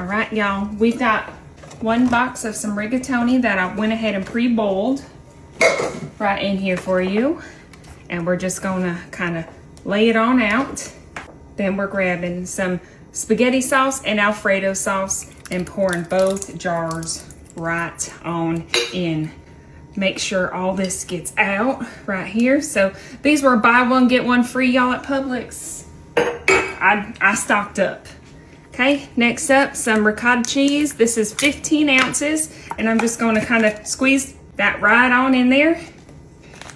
All right, y'all, we've got 1 box of some rigatoni that I went ahead and pre-boiled right in here for you. And we're just gonna kind of lay it on out. Then we're grabbing some spaghetti sauce and Alfredo sauce and pouring both jars right on in. Make sure all this gets out right here. So these were buy one, get one free, y'all, at Publix. I stocked up. Okay, next up, some ricotta cheese. This is 15 ounces, and I'm just gonna kind of squeeze that right on in there.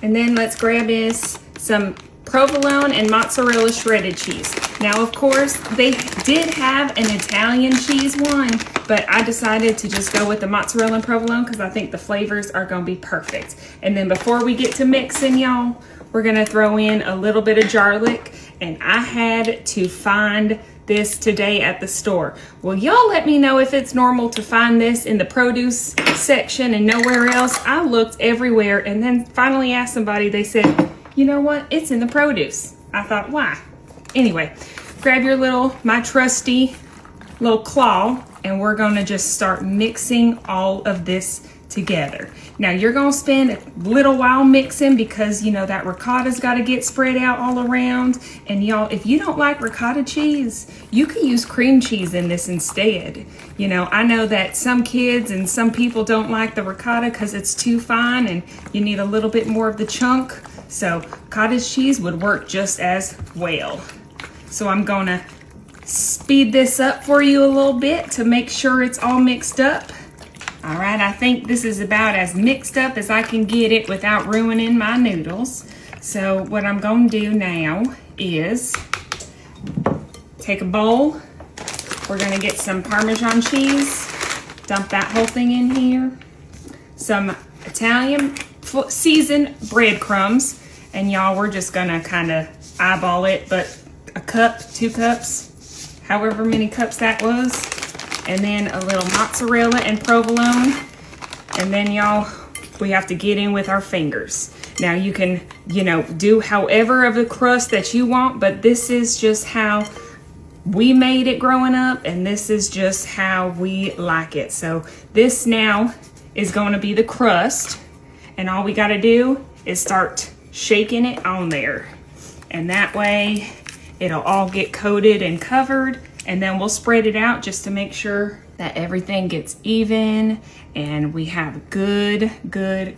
And then let's grab this, some provolone and mozzarella shredded cheese. Now, of course, they did have an Italian cheese one, but I decided to just go with the mozzarella and provolone because I think the flavors are gonna be perfect. And then before we get to mixing, y'all, we're gonna throw in a little bit of garlic, and I had to find this today at the store. Well, y'all let me know if it's normal to find this in the produce section and nowhere else. I looked everywhere and then finally asked somebody, they said, you know what, it's in the produce. I thought, why? Anyway, grab your my trusty little claw, and we're gonna just start mixing all of this together. Now you're gonna spend a little while mixing because you know that ricotta's gotta get spread out all around. And y'all, if you don't like ricotta cheese, you can use cream cheese in this instead. You know, I know that some kids and some people don't like the ricotta because it's too fine and you need a little bit more of the chunk. So cottage cheese would work just as well. So I'm gonna speed this up for you a little bit to make sure it's all mixed up. All right, I think this is about as mixed up as I can get it without ruining my noodles. So what I'm gonna do now is take a bowl. We're gonna get some Parmesan cheese, dump that whole thing in here, some Italian seasoned breadcrumbs, and y'all, we're just gonna kind of eyeball it, but a cup, 2 cups, however many cups that was. And then a little mozzarella and provolone. And then y'all, we have to get in with our fingers. Now you can, you know, do however of the crust that you want, but this is just how we made it growing up, and this is just how we like it. So this now is going to be the crust, and all we got to do is start shaking it on there. And that way it'll all get coated and covered. And then we'll spread it out just to make sure that everything gets even and we have good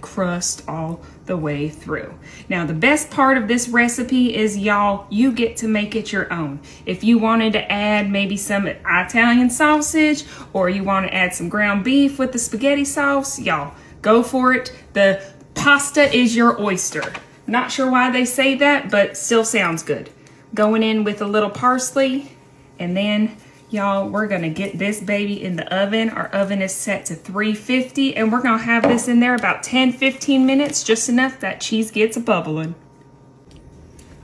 crust all the way through. Now, the best part of this recipe is, y'all, you get to make it your own. If you wanted to add maybe some Italian sausage, or you want to add some ground beef with the spaghetti sauce, y'all, go for it. The pasta is your oyster. Not sure why they say that, but still sounds good. Going in with a little parsley. And then, y'all, we're gonna get this baby in the oven. Our oven is set to 350, and we're gonna have this in there about 10-15 minutes, just enough that cheese gets bubbling.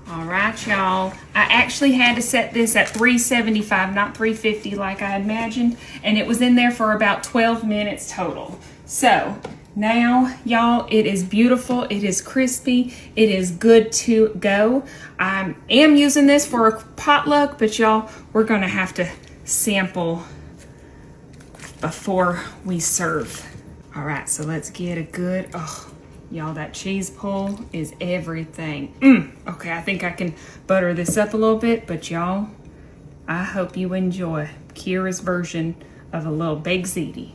All right, y'all. I actually had to set this at 375, not 350 like I imagined, and it was in there for about 12 minutes total. So now, y'all, it is beautiful, it is crispy, it is good to go. I am using this for a potluck, but y'all, we're gonna have to sample before we serve. All right, so let's get a good, oh, y'all, that cheese pull is everything. Okay, I think I can butter this up a little bit, but y'all, I hope you enjoy Kiera's version of a little baked ziti.